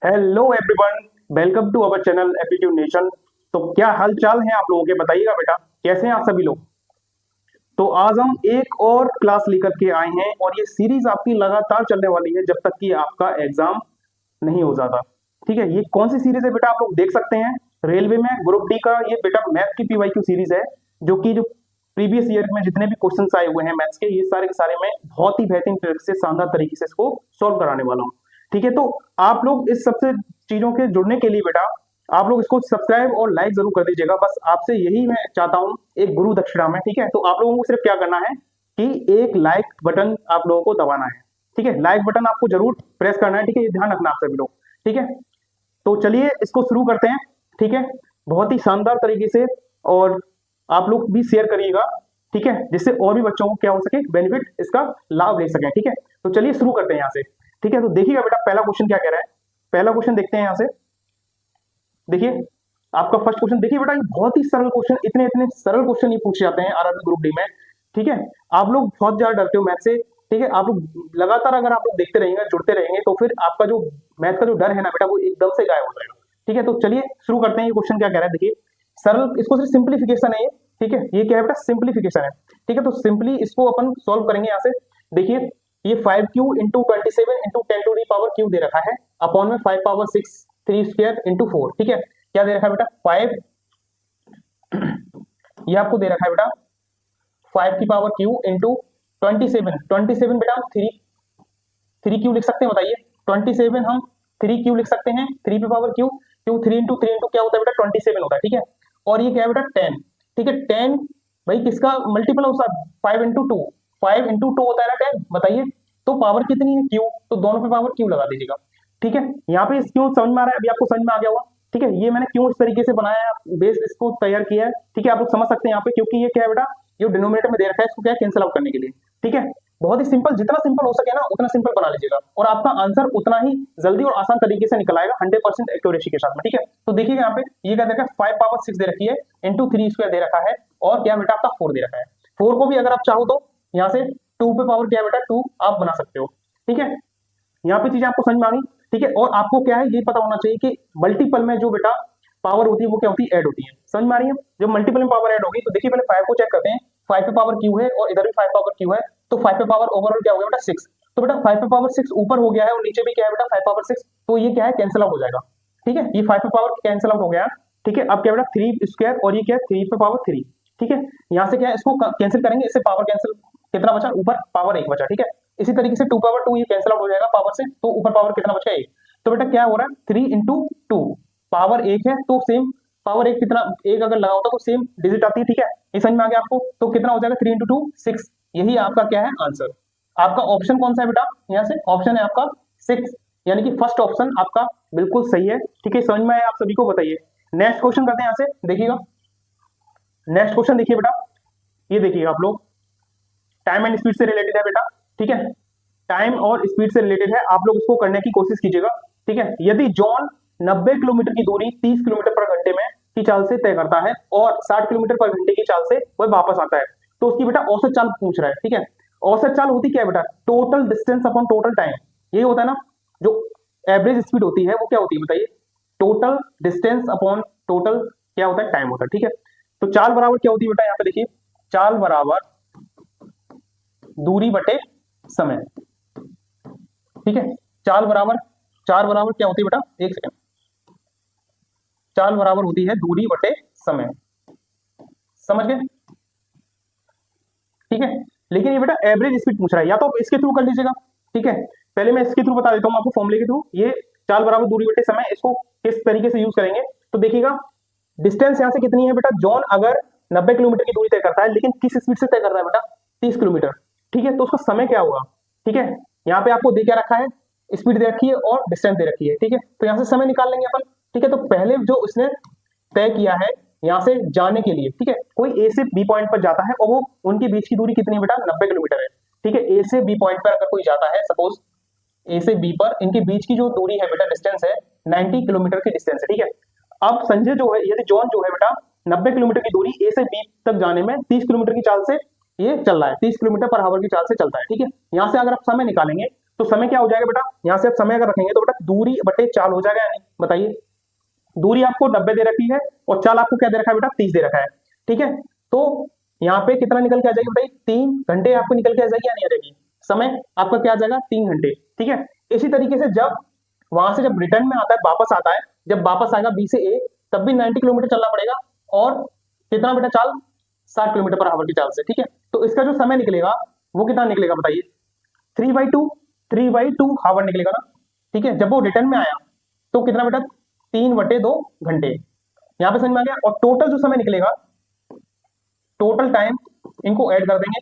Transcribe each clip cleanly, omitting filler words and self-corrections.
Hello everyone, welcome to our channel aptitude nation. तो क्या हाल चाल है आप लोगों के, बताइएगा बेटा, कैसे हैं आप सभी लोग। तो आज हम एक और क्लास लेकर के आए हैं और ये सीरीज आपकी लगातार चलने वाली है जब तक कि आपका एग्जाम नहीं हो जाता। ठीक है, ये कौन सी सीरीज है बेटा, आप लोग देख सकते हैं रेलवे में ग्रुप डी का ये बेटा मैथ की पीवाईक्यू सीरीज है, जो प्रीवियस ईयर में जितने भी क्वेश्चंस आए हुए हैं मैथ्स के, ये सारे के सारे मैं बहुत ही बेहतरीन तरीके से, शानदार तरीके से इसको सॉल्व कराने वाला हूँ। ठीक है, तो आप लोग इस सबसे चीजों के जुड़ने के लिए बेटा आप लोग इसको सब्सक्राइब और लाइक जरूर कर दीजिएगा। बस आपसे यही मैं चाहता हूँ, एक गुरु दक्षिणा में। ठीक है, तो आप लोगों को सिर्फ क्या करना है कि एक लाइक बटन आप लोगों को दबाना है। ठीक है, लाइक बटन आपको जरूर प्रेस करना है। ठीक है, ये ध्यान रखना आप सभी लोग। ठीक है, तो चलिए इसको शुरू करते हैं। ठीक है, बहुत ही शानदार तरीके से, और आप लोग भी शेयर करिएगा। ठीक है, जिससे और भी बच्चों को क्या हो सके, बेनिफिट, इसका लाभ ले सकें। ठीक है, तो चलिए शुरू करते हैं यहाँ से। ठीक है, तो देखिएगा बेटा पहला क्वेश्चन क्या कह रहा है। पहला क्वेश्चन देखते हैं यहाँ से। देखिए आपका फर्स्ट क्वेश्चन, देखिए बेटा ये बहुत ही सरल क्वेश्चन, इतने इतने सरल क्वेश्चन ये पूछे जाते हैं आरआरबी ग्रुप डी में। ठीक है, आप लोग बहुत ज्यादा डरते हो मैथ से। ठीक है, आप लोग लगातार अगर आप लोग देखते रहेंगे, जुड़ते रहेंगे, तो फिर आपका जो मैथ का जो डर है ना बेटा, वो एकदम से गायब हो जाएगा। ठीक है, तो चलिए शुरू करते हैं। ये क्वेश्चन क्या कह रहा है, देखिए सरल, इसको सिर्फ सिंप्लीफिकेशन है ये। ठीक है, ये क्या है बेटा, सिंप्लीफिकेशन है। ठीक है, तो सिंपली इसको अपन सॉल्व करेंगे यहाँ से। देखिए ये 5q into 27 into 10 to the power q दे रखा है, अपॉन में 5 पावर 6 3 स्क्वायर इंटू 4। ठीक है, क्या दे रखा है बेटा, 5, ये आपको दे रखा है बेटा 5 की पावर q इंटू 27 बेटा हम 3q लिख सकते हैं, बताइए। 27 हम 3q लिख सकते हैं, 3 पे पावर q 3 इंटू 3 इंटू क्या होता है बेटा, 27 होता है। ठीक है, और ये क्या है बेटा 10। ठीक है, 10 भाई किसका मल्टीपल होता है, 5 इंटू 2, 5 इंटू 2 होता है ना 10, बताइए। तो पावर कितनी है, q, तो दोनों पे पावर q लगा दीजिएगा। ठीक है, यहाँ पे क्यों समझ में आ रहा है, अभी आपको समझ में आ गया होगा। ठीक है, ये मैंने क्यों इस तरीके से बनाया है, बेस इसको तैयार किया है। ठीक है, आप लोग समझ सकते हैं यहाँ पे, क्योंकि ये क्या है बेटा, ये डिनोमिनेटर में दे रखा है, इसको क्या कैंसिल आउट करने के लिए। ठीक है, बहुत ही सिंपल, जितना सिंपल हो सके ना उतना सिंपल बना लीजिएगा, और आपका आंसर उतना ही जल्दी और आसान तरीके से निकल आएगा 100% एक्यूरेसी के साथ में। ठीक है, तो देखिएगा यहाँ पे ये क्या दे रखा है, 5 पावर 6 दे रखी है, इंटू 3 स्क्वायर दे रखा है, और क्या बेटा आपका 4 दे रखा है। 4 को भी अगर आप चाहो तो यहाँ से 2 पे पावर क्या है बेटा 2 आप बना सकते हो। ठीक है, यहाँ पे चीजें आपको समझ में आ गई। ठीक है, और आपको क्या है ये पता होना चाहिए कि मल्टीपल में जो बेटा पावर होती है वो क्या होती है, ऐड होती है। समझ में आ रही है, जब मल्टीपल में पावर ऐड होगी तो देखिए पहले 5 को चेक करते हैं, 5 पे पावर क्यू है और इधर भी 5 पावर क्यू है, तो 5 पे पावर ओवरऑल क्या हो गया बेटा 6। तो बेटा 5 पे पावर 6 ऊपर हो गया है और नीचे भी क्या है बेटा 5 पावर 6, तो ये क्या है कैंसिल आउट हो जाएगा। ठीक है, ये 5 पे पावर कैंसिल आउट हो गया। ठीक है, अब क्या बेटा 3 स्क्वायर, और ये क्या है 3 पे पावर 3। ठीक है, यहाँ से क्या है इसको कैंसिल करेंगे, इससे पावर कैंसिल, कितना बचा ऊपर पावर 1 बचा। ठीक है, इसी तरीके से 2 पावर 2 ये कैंसिल आउट हो जाएगा पावर से, तो ऊपर पावर कितना बचा 1। तो बेटा क्या हो रहा है 3 इंटू 2, पावर 1 है तो सेम पावर 1 कितना, 1 अगर लगा होता तो सेम डिजिट आती है। ठीक है, ये समझ में आ गया आपको, तो कितना हो जाएगा 3 इंटू 2 6, यही आपका क्या है आंसर। आपका ऑप्शन कौन सा है बेटा, यहाँ से ऑप्शन है आपका 6, यानी कि फर्स्ट ऑप्शन आपका बिल्कुल सही है। ठीक है, समझ में आया आप सभी को, बताइए। नेक्स्ट क्वेश्चन करते हैं यहाँ से, देखिएगा नेक्स्ट क्वेश्चन देखिए बेटा, ये देखिएगा आप लोग, टाइम एंड स्पीड से रिलेटेड है बेटा। ठीक है, टाइम और स्पीड से रिलेटेड है, आप लोग इसको करने की कोशिश कीजिएगा। ठीक है, यदि जॉन 90 किलोमीटर की दूरी 30 किलोमीटर पर घंटे में की चाल से तय करता है और 60 किलोमीटर पर घंटे की चाल से वह वापस आता है, तो उसकी बेटा औसत चाल पूछ रहा है। ठीक है, औसत चाल होती क्या है बेटा, total distance upon total time, यही होता है ना। जो एवरेज स्पीड होती है वो क्या होती है बताइए, टोटल डिस्टेंस अपॉन टोटल क्या होता है, टाइम होता है। ठीक है, तो चाल बराबर क्या होती है बेटा, यहाँ पे देखिए, चाल बराबर दूरी बटे समय। ठीक है, चाल बराबर क्या होती है बेटा, एक सेकंड, चाल बराबर होती है दूरी बटे समय, समझ गए। ठीक है, लेकिन ये बेटा एवरेज स्पीड पूछ रहा है, या तो आप इसके थ्रू कर लीजिएगा। ठीक है, पहले मैं इसके थ्रू बता देता हूँ आपको, फॉर्मूले के थ्रू। ये चाल बराबर दूरी बटे समय, इसको किस तरीके से यूज करेंगे, तो देखिएगा डिस्टेंस यहाँ से कितनी है बेटा, जॉन अगर 90 किलोमीटर की दूरी तय करता है, लेकिन किस स्पीड से तय कर रहा है बेटा, 30 किलोमीटर। ठीक है, तो उसका समय क्या होगा। ठीक है, यहाँ पे आपको दे क्या रखा है, स्पीड दे रखी है और डिस्टेंस दे रखी है। ठीक है, तो यहाँ से समय निकाल लेंगे अपन। ठीक है, तो पहले जो उसने तय किया है यहाँ से जाने के लिए, ठीक है, कोई ए से बी पॉइंट पर जाता है और वो उनके बीच की दूरी कितनी है बेटा, 90 किलोमीटर है। ठीक है, ए से बी पॉइंट पर अगर कोई जाता है, सपोज ए से बी पर इनके बीच की जो दूरी है बेटा, डिस्टेंस है 90 किलोमीटर की डिस्टेंस है। ठीक है, अब संजय जो है, यदि जॉन जो है बेटा 90 किलोमीटर की दूरी ए से बी तक जाने में 30 किलोमीटर की चाल से ये चल रहा है, 30 किलोमीटर पर आवर की चाल से चलता है। ठीक है, यहाँ से अगर आप समय निकालेंगे तो समय क्या हो जाएगा बेटा, यहाँ से आप समय अगर रखेंगे तो बेटा दूरी बटे चाल हो जाएगा या नहीं, बताइए। दूरी आपको 90 दे रखी है और चाल आपको क्या दे रखा है बेटा, 30 दे रखा है, ठीक है। तो यहाँ पे कितना निकल के आ जाएगी बेटा, 3 घंटे आपको निकल के आ जाएगी या नहीं आ जाएगी, समय आपका क्या आ जाएगा 3 घंटे, ठीक है। इसी तरीके से जब वहां से जब रिटर्न में आता है, वापस आता है, जब वापस आएगा बी से ए, तब भी 90 किलोमीटर चलना पड़ेगा, और कितना बेटा चाल, 60 किलोमीटर पर आवर की चाल से, ठीक है। तो इसका जो समय निकलेगा वो कितना निकलेगा बताइए, 3/2 हावर निकलेगा ना, ठीक है। जब वो रिटर्न में आया तो कितना बेटा, 3/2 घंटे, यहाँ पे समझ में आ गया। और टोटल जो समय निकलेगा, टोटल टाइम, इनको ऐड कर देंगे,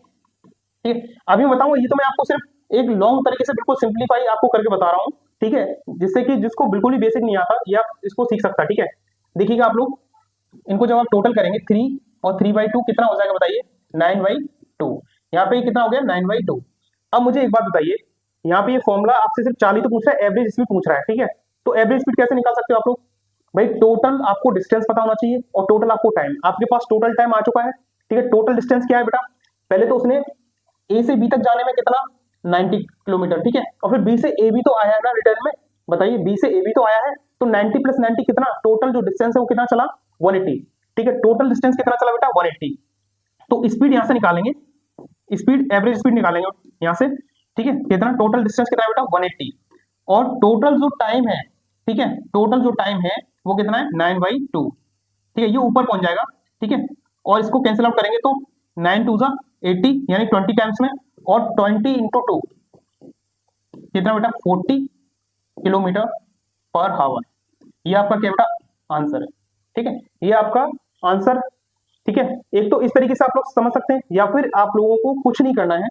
ठीक है। अभी मैं बताऊंगा, ये तो मैं आपको सिर्फ एक लॉन्ग तरीके से बिल्कुल सिंप्लीफाई आपको करके बता रहा हूँ, ठीक है, जिससे कि जिसको बिल्कुल ही बेसिक नहीं आता या इसको सीख सकता, ठीक है। देखिएगा आप लोग, इनको जब आप टोटल करेंगे 3 और 3/2 कितना हो जाएगा बताइए, 9/2। यहाँ पे कितना हो गया, 9/2। अब मुझे एक बात बताइए, यहाँ पे ये फॉर्मूला आपसे सिर्फ चाल ही तो पूछ रहा है, एवरेज स्पीड पूछ रहा है, ठीक है। तो एवरेज स्पीड कैसे निकाल सकते हो आप लोग, भाई टोटल आपको डिस्टेंस पता होना चाहिए और टोटल आपको टाइम, आपके पास टोटल टाइम आ चुका है, ठीक है। टोटल डिस्टेंस क्या है बेटा, पहले तो उसने ए से बी तक जाने में कितना, 90 किलोमीटर, ठीक है। और फिर बी से ए भी तो आया है ना रिटर्न में, बताइए, बी से ए भी तो आया है, तो 90 + 90 कितना, टोटल जो डिस्टेंस है वो कितना चला, 180, ठीक है। टोटल डिस्टेंस कितना चला बेटा, 180। तो स्पीड यहां से निकालेंगे, स्पीड एवरेज स्पीड निकालेंगे यहां से, ठीक है। कितना टोटल डिस्टेंस कितना है बेटा, 180, और टोटल जो टाइम है, ठीक है, टोटल जो टाइम है वो कितना है, 9/2, ठीक है। ये ऊपर पहुंच जाएगा, ठीक है। और इसको कैंसिल आउट करेंगे तो 9 2 80 यानी 20 टाइम्स में, और 20 × 2 कितना बेटा, 40 किलोमीटर पर हावर। ये आपका क्या बेटा आंसर है, ठीक है। ये आपका आंसर, ठीक है। एक तो इस तरीके से आप लोग समझ सकते हैं, या फिर आप लोगों को कुछ नहीं करना है,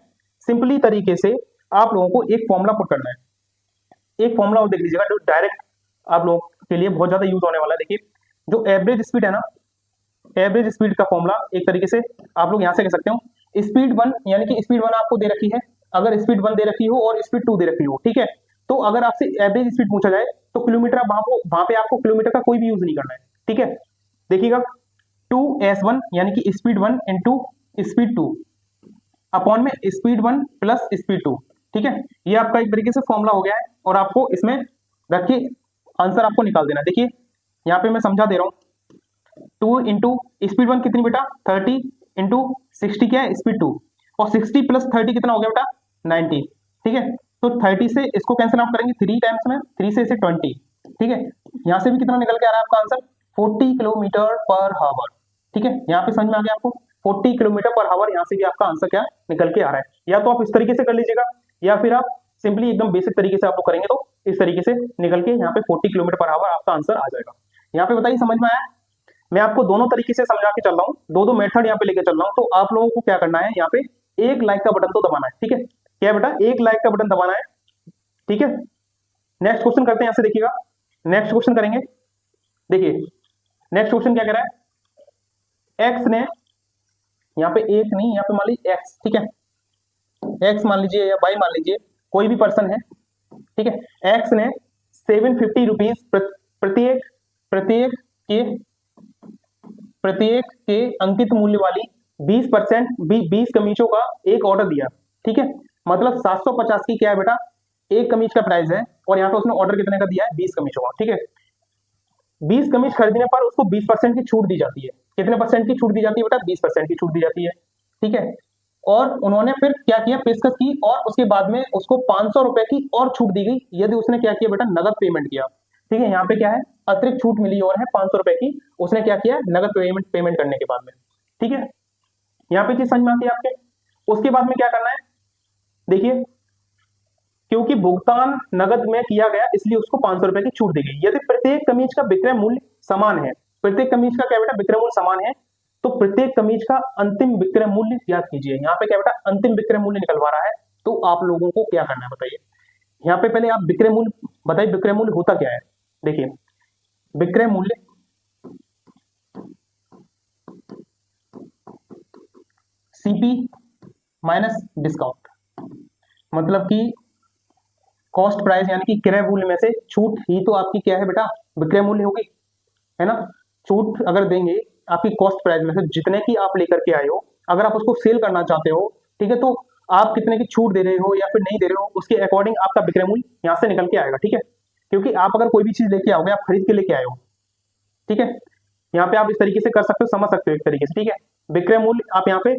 सिंपली तरीके से आप लोगों को एक फॉर्मूला पुट करना है। एक फॉर्मूला और देख लीजिएगा जो डायरेक्ट आप लोगों के लिए बहुत ज्यादा यूज होने वाला है। देखिए, जो एवरेज स्पीड है ना, एवरेज स्पीड का फॉर्मूला एक तरीके से आप लोग यहां से कह सकते हो, स्पीड 1 यानी कि स्पीड 1 आपको दे रखी है, अगर स्पीड 1 दे रखी हो और स्पीड 2 दे रखी हो, ठीक है। तो अगर आपसे एवरेज स्पीड पूछा जाए तो किलोमीटर, आप वहां पे आपको किलोमीटर का कोई भी यूज नहीं करना है, ठीक है। देखिएगा, 2s1 यानी कि स्पीड 1 इंटू स्पीड 2 अपॉन में स्पीड 1 प्लस स्पीड 2, ठीक है। ये आपका एक तरीके से फॉर्मूला हो गया है, और आपको इसमें रख के आंसर आपको निकाल देना। देखिए यहाँ पे मैं समझा दे रहा हूँ, 2 इंटू स्पीड 1 कितनी बेटा, 30 इंटू 60 क्या है, स्पीड 2, और 60 + 30 कितना हो गया बेटा, 90, ठीक है। तो 30 से इसको कैंसिल आउट करेंगे 3 टाइम्स में, 3 से इसे 20, ठीक है। यहाँ से भी कितना निकल के आ रहा है आपका आंसर, 40 किलोमीटर पर हावर, ठीक है। यहाँ पे समझ में आ गया आपको, 40 किलोमीटर पर हावर, यहाँ से भी आपका आंसर क्या निकल के आ रहा है। या तो आप इस तरीके से कर लीजिएगा, या फिर आप सिंपली एकदम बेसिक तरीके से आप लोग करेंगे तो इस तरीके से निकल के यहाँ पे 40 किलोमीटर पर हावर आपका आंसर आ जाएगा। यहाँ पे बताइए समझ में आया, मैं आपको दोनों तरीके से समझा के चल रहा हूँ, दो मेथड यहाँ पे लेके चल रहा हूँ। तो आप लोगों को क्या करना है, यहाँ पे एक लाइक का बटन तो दबाना है, ठीक है। क्या बेटा, एक लाइक का बटन दबाना है, ठीक है। नेक्स्ट क्वेश्चन करते हैं, यहाँ से देखिएगा, नेक्स्ट क्वेश्चन करेंगे। देखिए नेक्स्ट क्वेश्चन क्या कह रहा है, एक्स ने, यहाँ पे एक नहीं, यहाँ पे मान लीजिए एक्स, ठीक है, एक्स मान लीजिए या वाई मान लीजिए, कोई भी पर्सन है, ठीक है। एक्स ने 750 रुपीज प्रत्येक प्रत्येक के अंकित मूल्य वाली 20 कमीजों का एक ऑर्डर दिया, ठीक है। मतलब 750 की क्या है बेटा, एक कमीज का प्राइस है, और यहाँ पे उसने ऑर्डर कितने का दिया है, 20 कमीजों का, ठीक है। 20 कमीज खरीदने पर उसको 20% की छूट दी जाती है। कितने परसेंट की छूट दी जाती है बेटा, 20% की छूट दी जाती है, ठीक है। और उन्होंने फिर क्या किया, पेशकश की, और उसके बाद में उसको 500 रुपए की और छूट दी गई यदि उसने क्या किया बेटा, नगद पेमेंट किया, ठीक है। यहाँ पे क्या है, अतिरिक्त छूट मिली और है 500 रुपए की, उसने क्या किया, नगद पेमेंट करने के बाद में, ठीक है। यहाँ पे चीज समझ में आती है आपके। उसके बाद में क्या करना है, देखिए, क्योंकि भुगतान नगद में किया गया इसलिए उसको 500 रुपए की छूट दी गई। यदि प्रत्येक कमीज का विक्रय मूल्य समान है, प्रत्येक कमीज का क्या बेटा, विक्रय मूल्य समान है, तो प्रत्येक कमीज का अंतिम विक्रय मूल्य ज्ञात कीजिए। यहाँ पे क्या बेटा, अंतिम विक्रय मूल्य निकलवा रहा है, तो आप लोगों को क्या करना है बताइए। यहाँ पे पहले आप विक्रय मूल्य बताइए, विक्रय मूल्य होता क्या है। देखिए, विक्रय मूल्य सीपी माइनस डिस्काउंट, मतलब कि कॉस्ट प्राइस यानी कि क्रय मूल्य में से छूट ही तो आपकी क्या है बेटा, विक्रय मूल्य होगी, है ना। छूट अगर देंगे आपकी कॉस्ट प्राइस में से जितने की आप लेकर के आए हो, अगर आप उसको सेल करना चाहते हो, ठीक है, तो आप कितने की छूट दे रहे हो या फिर नहीं दे रहे हो, उसके अकॉर्डिंग आपका विक्रय मूल्य यहाँ से निकल के आएगा। ठीक है, क्योंकि आप अगर कोई भी चीज लेके आओगे, आप खरीद के लेके आए हो, ठीक है, यहाँ पे आप इस तरीके से कर सकते हो, समझ सकते हो एक तरीके से। ठीक है, विक्रय मूल्य आप यहाँ पे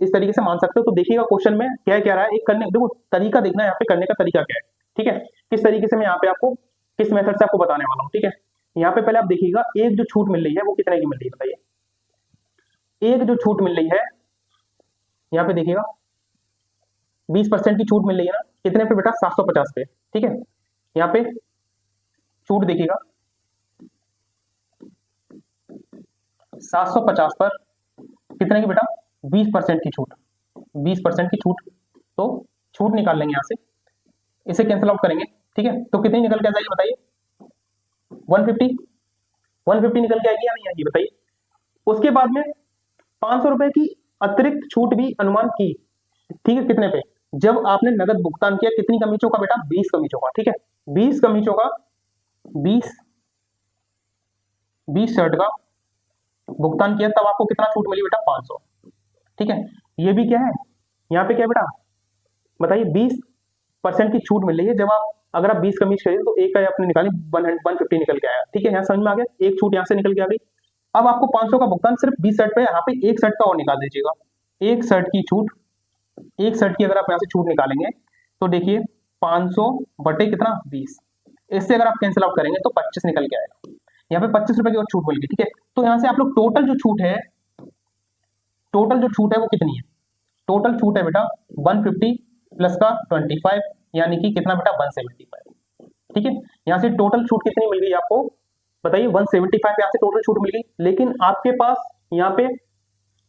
इस तरीके से मान सकते हो। तो देखिएगा क्वेश्चन में क्या क्या रहा है, एक करने, देखो तरीका देखना है यहाँ पे, करने का तरीका क्या है। ठीक है, किस तरीके से मैं यहाँ पे आपको, किस मेथड से आपको बताने वाला हूँ। ठीक है, यहाँ पे पहले आप देखिएगा, एक जो छूट मिल रही है वो कितने की मिल रही है बताइए। एक जो छूट मिल रही है यहाँ पे देखिएगा 20% की छूट मिल रही है ना, कितने पे बेटा, 750 पे। ठीक है, यहाँ पे छूट देखिएगा 750 पर कितने की बेटा, 20% की छूट, 20% की छूट। तो छूट निकाल लेंगे यहाँ से, इसे कैंसिल आउट करेंगे। ठीक है, तो कितनी निकल के आ जाएगी बताइए, 150 निकल के आएगी या नहीं आएगी बताइए। उसके बाद में 500 रुपए की अतिरिक्त छूट भी अनुमान की। ठीक है, कितने पे, जब आपने नगद भुगतान किया, कितनी कमीचों का बेटा, 20 कमीचों का। ठीक है, 20 कमीचों का, 20 शर्ट का भुगतान किया, तब आपको कितना छूट मिली बेटा, 500। ठीक है, ये भी क्या है, यहाँ पे क्या है बेटा बताइए, 20% की छूट मिल रही है। जब आप, अगर आप 20 कमीज खरीदे तो एक का आपने निकाली, 150 निकल के आया। ठीक है, यहाँ समझ में आ गया, एक छूट यहाँ से निकल के आ गई। अब आपको 500 का भुगतान सिर्फ 20 शर्ट पे, यहाँ पे एक शर्ट का और निकाल दीजिएगा, एक शर्ट की छूट, एक शर्ट की अगर आप यहाँ से छूट निकालेंगे तो देखिए 500 बटे कितना, 20, इससे अगर आप कैंसिल आउट करेंगे तो 25 निकल के आएगा। यहाँ पे 25 रुपए की और छूट मिल गई। ठीक है, तो यहाँ से आप लोग टोटल जो छूट है, टोटल जो छूट है वो कितनी है, टोटल छूट है बेटा 150 प्लस का 25, यानी कि कितना बेटा, 175। ठीक है, यहाँ से टोटल छूट कितनी मिल गई आपको बताइए, 175 यहाँ से टोटल छूट मिल गई। लेकिन आपके पास यहाँ पे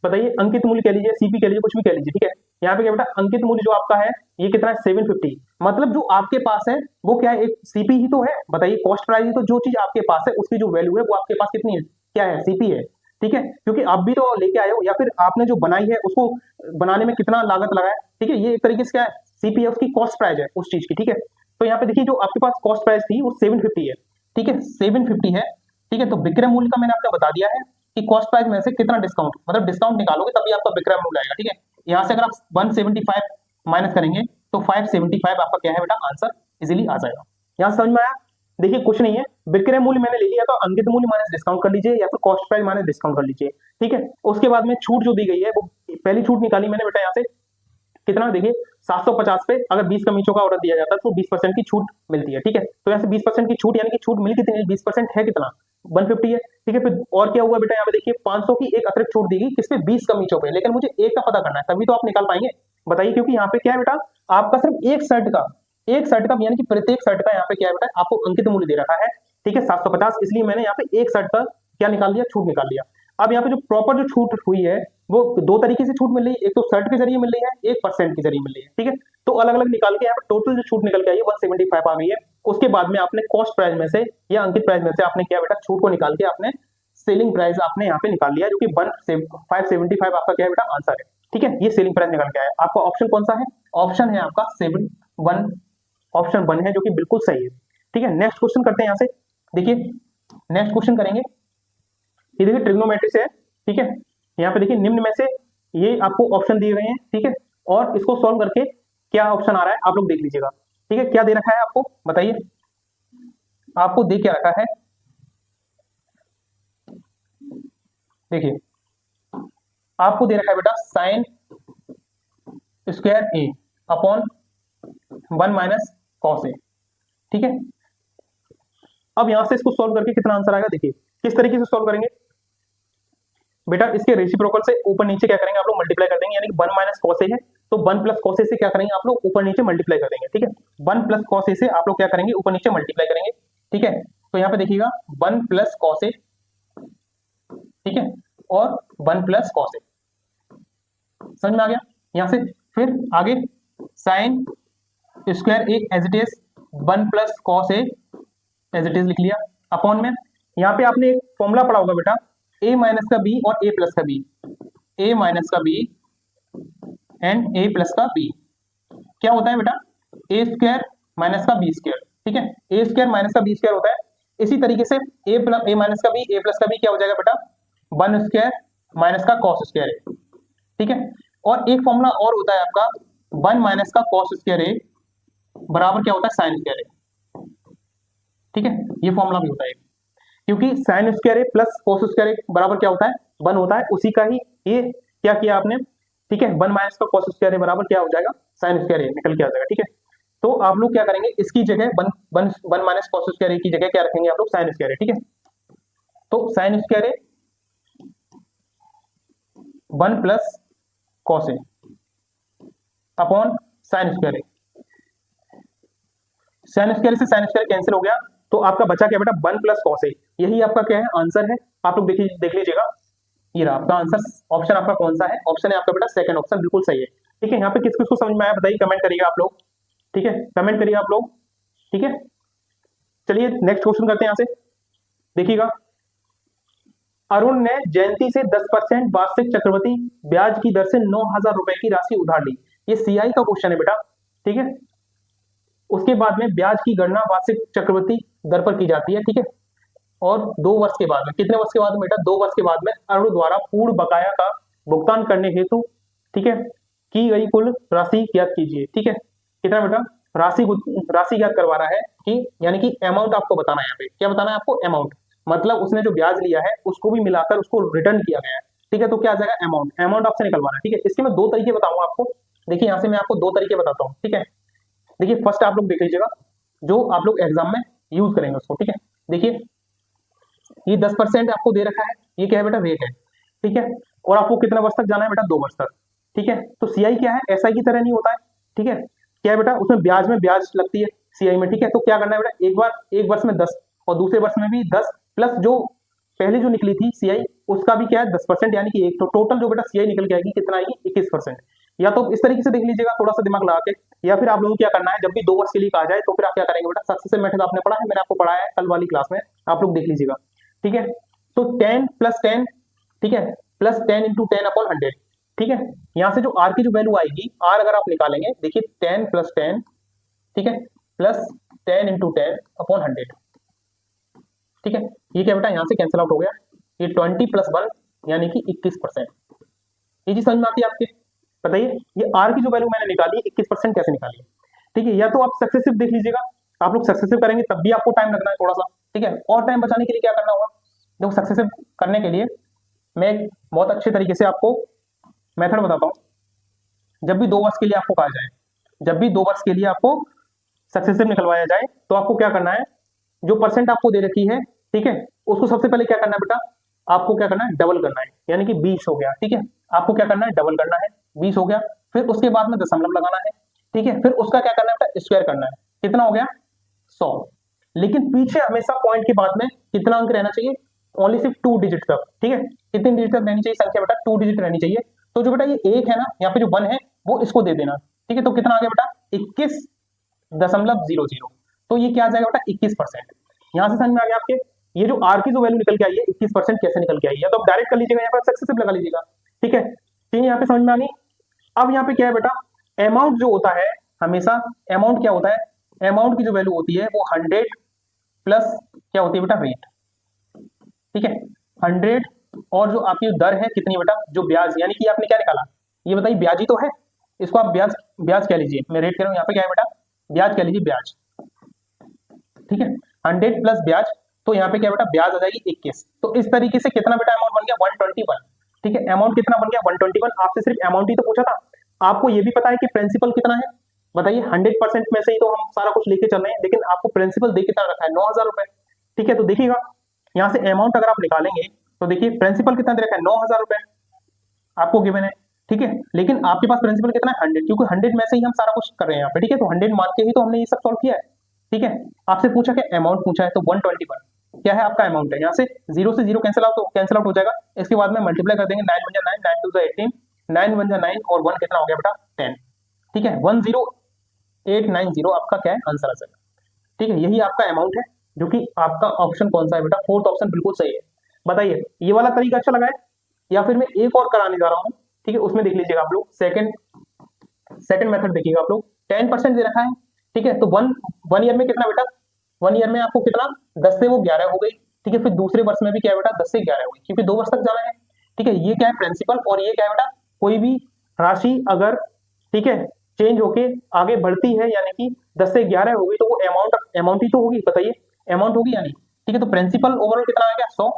बताइए अंकित मूल्य कह लीजिए, सीपी कह लीजिए, कुछ भी कह लीजिए। ठीक है, यहाँ पे क्या बेटा, अंकित मूल्य जो आपका है ये कितना है, 750। मतलब जो आपके पास है वो क्या है, एक सीपी ही तो है बताइए, कॉस्ट प्राइस ही तो, जो चीज आपके पास है उसकी जो वैल्यू है वो आपके पास कितनी है, क्या है, सीपी है। ठीक है, क्योंकि आप भी तो लेके आए हो, या फिर आपने जो बनाई है उसको बनाने में कितना लागत लगा है। ठीक है, ये एक तरीके से क्या है, सीपी है, उसकी कॉस्ट प्राइस है उस चीज की। ठीक है, तो यहाँ पे देखिए जो आपके पास कॉस्ट प्राइस थी वो 750 है। ठीक है, 750 है। ठीक है, तो विक्रय मूल्य का मैंने आपको बता दिया है कि कॉस्ट प्राइस में से कितना डिस्काउंट, मतलब डिस्काउंट निकालोगे तभी आपका विक्रय मूल्य आएगा। ठीक है, यहाँ से अगर आप 175 माइनस करेंगे तो 575 आपका क्या है बेटा, आंसर इजीली आ जाएगा। यहाँ समझ में आया। देखिए कुछ नहीं है, विक्रय मूल्य मैंने ले लिया तो अंकित मूल्य माइनस डिस्काउंट कर लीजिए, या फिर कॉस्ट प्राइस माइनस डिस्काउंट कर लीजिए। ठीक है, उसके बाद में छूट जो दी गई है, वो पहली छूट निकाली मैंने बेटा यहाँ से कितना, देखिए 750 पे अगर 20 कमीचों का ऑर्डर दिया जाता है तो 20% की छूट मिलती है। ठीक है, तो यहाँ से 20% की छूट, यानी कि छूट मिल कितनी है, 20% है कितना, 150 है। ठीक है, फिर और क्या हुआ बेटा, यहाँ पे देखिए 500 की एक अतिरिक्त छूट दी गई, किस पे, 20 कमीचों पे। लेकिन मुझे एक का पता करना है, तभी तो आप निकाल पाएंगे बताइए, क्योंकि यहाँ पे क्या है बेटा, आपका सिर्फ एक शर्ट का, यानी कि प्रत्येक शर्ट का यहाँ पे क्या है बेटा, आपको अंकित मूल्य दे रखा है। ठीक है, 750, इसलिए मैंने यहाँ पे एक शर्ट का क्या निकाल दिया, छूट निकाल दिया। अब यहाँ पे जो प्रॉपर जो छूट हुई है वो दो तरीके से छूट मिल रही है, एक तो शर्ट के जरिए मिल रही है, एक परसेंट के जरिए मिल रही है। ठीक है, तो अलग अलग निकाल के यहाँ पे टोटल जो छूट निकल के आई है 175 आ गई है। उसके बाद में आपने कॉस्ट प्राइस में से या अंकित प्राइस में से आपने क्या बेटा, छूट को निकाल के आपने सेलिंग प्राइस आपने यहाँ पे निकाल लिया, जो कि 575 आपका क्या है बेटा, आंसर है। ठीक है, ये सेलिंग प्राइस निकल के आया। आपका ऑप्शन कौन सा है, ऑप्शन है आपका 7-1, ऑप्शन 1 है, जो कि बिल्कुल सही है। ठीक है, नेक्स्ट क्वेश्चन करते हैं। यहाँ से देखिए नेक्स्ट क्वेश्चन करेंगे, ये देखिए ट्रिग्नोमेट्री से है। ठीक है, यहाँ पे देखिए निम्न में से ये आपको ऑप्शन दिए गए हैं। ठीक है, और इसको सॉल्व करके क्या ऑप्शन आ रहा है आप लोग देख लीजिएगा। ठीक है, क्या दे रखा है आपको बताइए, आपको दे क्या रखा है, देखिए आपको दे रखा है बेटा sign square A upon 1 minus cos A. ठीक है, अब यहां से इसको सॉल्व करके कितना आंसर आएगा, देखिए किस तरीके से सॉल्व करेंगे बेटा, इसके रेसिप्रोकल से ऊपर नीचे क्या करेंगे आप लोग, मल्टीप्लाई कर देंगे, यानी कि 1 माइनस कॉस ए है तो 1 प्लस कॉस ए से क्या करेंगे आप लोग, ऊपर नीचे मल्टीप्लाई कर देंगे। ठीक है, 1 प्लस कॉस ए से आप लोग क्या करेंगे, ऊपर नीचे मल्टीप्लाई करेंगे। ठीक है, तो यहाँ पे देखिएगा 1 प्लस कॉस ए, ठीक है, और 1 प्लस कॉस ए, समझ में आ गया। यहां से फिर आगे sine square A as it is 1 plus cos A as it is लिख लिया, अपॉन में यहाँ पे आपने एक फॉर्मूला पढ़ा होगा बेटा, a माइनस का b और a प्लस का b, a माइनस का b एंड a प्लस का b क्या होता है बेटा, a स्क्वायर माइनस का b स्क्वायर। ठीक है, a स्क्वायर माइनस का b स्क्वायर होता है। इसी तरीके से a माइनस का b, a प्लस का b क्या हो जाएगा बेटा, 1 स्क्वायर माइनस का कॉस स्क्वायर है। ठीक है, और एक फॉर्मूला और होता है आपका 1 माइनस का कॉस स्क्वायर ए बराबर क्या होता है, साइन स्क्वायर ए। ठीक है, ये फॉर्मूला भी होता है, क्योंकि साइन स्क्वायर ए प्लस कॉस स्क्वायर ए बराबर क्या होता है, 1 होता है। उसी का ही ये क्या किया आपने, ठीक है, 1 माइनस का कॉस स्क्वायर ए बराबर क्या हो जाएगा, साइन स्क्वायर ए निकल के आ जाएगा। ठीक है, तो आप लोग क्या करेंगे, इसकी जगह 1 माइनस कॉस स्क्वायर ए की जगह क्या रखेंगे आप लोग, साइन स्क्वायर ए। ठीक है, तो साइन स्क्वायर ए 1 प्लस कॉस ए अपॉन साइन स्क्वायर ए। साइन स्क्वायर से साइन स्क्वायर कैंसिल हो गया, तो आपका बचा क्या बेटा, 1 प्लस कॉस ए। यही आपका क्या है, आंसर है। आप लोग देख लीजिएगा, ये रहा आपका आंसर। ऑप्शन आपका कौन सा है, ऑप्शन है आपका बेटा सेकंड ऑप्शन, बिल्कुल सही है। ठीक है, यहाँ पे किस किस को समझ में आया बताइए, कमेंट करिएगा आप लोग। ठीक है, कमेंट करिए आप लोग। ठीक है, चलिए नेक्स्ट क्वेश्चन करते हैं। यहाँ से देखिएगा, अरुण ने जयंती से 10% वार्षिक चक्रवृद्धि ब्याज की दर से 9,000 रुपए की राशि उधार ली। ये सीआई का क्वेश्चन है बेटा। ठीक है, उसके बाद में ब्याज की गणना वार्षिक चक्रवृद्धि दर पर की जाती है। ठीक है, और 2 वर्ष के बाद में, कितने वर्ष के बाद में बेटा, 2 वर्ष के बाद में अरुण द्वारा पूर्ण बकाया का भुगतान करने हेतु, ठीक है, की गई कुल राशि ज्ञात कीजिए। ठीक है, कितना बेटा, राशि ज्ञात करवा रहा है कि यानी कि अमाउंट आपको बताना है। यहाँ पे क्या बताना है आपको, अमाउंट, मतलब उसने जो ब्याज लिया है उसको भी मिलाकर उसको रिटर्न किया गया है। ठीक है, तो क्या आ जाएगा, अमाउंट आपसे निकलवाना है। ठीक है, इसके मैं 2 तरीके बताऊंगा आपको। देखिए यहाँ से मैं आपको 2 तरीके बताता हूँ। ठीक है, देखिए फर्स्ट आप लोग देख लीजिएगा, जो आप लोग एग्जाम में यूज करेंगे उसको। ठीक है, देखिए ये 10% आपको दे रखा है, ये क्या है बेटा, रेट है। ठीक है, और आपको कितना वर्ष तक जाना है बेटा, 2 वर्ष तक। ठीक है, तो सीआई क्या है, एसआई की तरह नहीं होता है। ठीक है, क्या है बेटा, उसमें ब्याज लगती है सीआई में। ठीक है, तो क्या करना है बेटा, एक वर्ष में 10 और दूसरे वर्ष में भी 10 प्लस जो पहले जो निकली थी सीआई उसका भी क्या है 10%, यानी कि एक तो टोटल जो बेटा सीआई निकल के आएगी कितना आएगी, 21%। या तो इस तरीके से देख लीजिएगा, थोड़ा सा दिमाग लगा के, या फिर आप लोगों को क्या करना है, जब भी 2 वर्ष के लिए कहा जाए तो फिर आप क्या करेंगे बेटा, सक्सेसिव मेथड आपने पढ़ा है, मैंने आपको पढ़ाया है कल वाली क्लास में, आप लोग देख लीजिएगा। ठीक है, तो 10 प्लस 10, ठीक है, प्लस 10 इंटू 10 अपॉन 100। ठीक है, यहाँ से जो आर की जो वैल्यू आएगी, आर अगर आप निकालेंगे, देखिए 10 प्लस 10, ठीक है, प्लस 10 इंटू 10 अपॉन 100। ठीक है, ये क्या बेटा, यहाँ से कैंसिल आउट हो गया, ये 20 प्लस 1 यानी कि 21%। ये चीज समझ में आती है आपके, बताइए ये आर की जो वैल्यू मैंने निकाली 21% कैसे निकाली है। ठीक है, या तो आप सक्सेसिव देख लीजिएगा, आप लोग सक्सेसिव करेंगे तब भी आपको टाइम लगना है थोड़ा सा। ठीक है, और टाइम बचाने के लिए क्या करना होगा, देखो सक्सेसिव करने के लिए मैं एक बहुत अच्छे तरीके से आपको मेथड बताता हूँ। जब भी 2 वर्ष के लिए आपको कहा जाए, जब भी 2 वर्ष के लिए आपको सक्सेसिव निकलवाया जाए, तो आपको क्या करना है, जो परसेंट आपको दे रखी है, ठीक है, उसको सबसे पहले क्या करना है बेटा, आपको क्या करना है, डबल करना है, यानी कि 20 हो गया। ठीक है, आपको क्या करना है, डबल करना है, 20 हो गया। फिर उसके बाद में दशमलव लगाना है। ठीक है, फिर उसका क्या करना है बेटा, स्क्वायर करना है, कितना हो गया, 100। लेकिन पीछे हमेशा पॉइंट के बाद में कितना अंक रहना चाहिए, ओनली सिर्फ 2 डिजिट तक। ठीक है, कितनी डिजिट तक रहनी चाहिए संख्या बेटा, 2 डिजिट रहनी चाहिए। तो जो बेटा ये 1 है ना, यहाँ पे जो 1 है वो इसको दे देना। ठीक है, तो कितना आ गया बेटा, 21.00। तो ये क्या आ जाएगा बेटा, 21%। यहाँ से समझ में आ गया आपके, ये जो आर की जो वैल्यू निकल के आई है 21% कैसे निकल के आई है, तो आप डायरेक्ट कर लीजिएगा, यहाँ पर सक्सेसिव लगा लीजिएगा। ठीक है, तो यहाँ पे समझ में आ गई। अब यहाँ पे क्या है बेटा, अमाउंट जो होता है हमेशा, अमाउंट क्या होता है, अमाउंट की जो वैल्यू होती है वो 100 प्लस क्या होती है बेटा, रेट। ठीक है, 100 और जो आपकी दर है कितनी बेटा, जो ब्याज, यानी कि आपने क्या निकाला, ये बताइए ब्याज ही तो है, इसको आप ब्याज कह लीजिए, मैं रेट कह रहा हूँ, यहाँ पे क्या है बेटा, ब्याज कह लीजिए, ब्याज। ठीक है, 100 प्लस ब्याज, तो यहाँ पे क्या बेटा, ब्याज आ जाएगी 21। तो इस तरीके से कितना बेटा अमाउंट बन गया, 121। ठीक है, अमाउंट कितना बन गया, 121। आपसे सिर्फ अमाउंट ही तो पूछा था, आपको ये भी पता है कि प्रिंसिपल कितना है, बताइए 100% में से ही तो हम सारा कुछ लेके चल रहे हैं, लेकिन आपको प्रिंसिपल दे कितना रखा है, 9,000 रुपए। ठीक है, तो देखिएगा यहाँ से अमाउंट अगर आप निकालेंगे तो देखिए प्रिंसिपल कितना दे रखा है, 9,000 रुपए आपको गिवन है। ठीक है, लेकिन आपके पास प्रिंसिपल कितना है, 100, क्योंकि 100 में से ही हम सारा कुछ कर रहे हैं यहाँ पे। ठीक है, तो 100 मान के ही तो हमने ये सब सॉल्व किया है। ठीक है, आपसे पूछा कि अमाउंट पूछा है, तो 121 क्या है आपका अमाउंट है। यहाँ से 0 से 0 कैंसिल आउट हो जाएगा। इसके बाद में मल्टीप्लाई कर देंगे, 9 1 9, 9 2 18, 9 1 9 और 1 कितना हो गया बेटा, 10। ठीक है, 10890 आपका क्या है, आंसर आ जाएगा। ठीक है, यही आपका अमाउंट है, जो कि आपका ऑप्शन कौन सा है बेटा, 4th ऑप्शन बिल्कुल सही है। बताइए ये वाला तरीका अच्छा लगा है, या फिर मैं एक और कराने जा रहा हूँ। ठीक है, उसमें देख लीजिएगा आप लोग, सेकंड मेथड देखिएगा आप लोग, 10% दे रखा है। ठीक है, तो वन ईयर में कितना बेटा, 1 ईयर में आपको कितना, 10 से वो 11 हो गई। ठीक है, फिर दूसरे वर्ष में भी क्या है बेटा, 10 से 11 हो गई, क्योंकि 2 वर्ष तक जाना है। ठीक है, ये क्या है प्रिंसिपल, और ये क्या है बेटा, कोई भी राशि अगर, ठीक है, चेंज होके आगे बढ़ती है, यानी कि 10 से 11 हो गई, तो वो अमाउंट ही तो होगी, बताइए अमाउंट होगी यानी, ठीक है। तो प्रिंसिपल ओवरऑल कितना आ गया 100,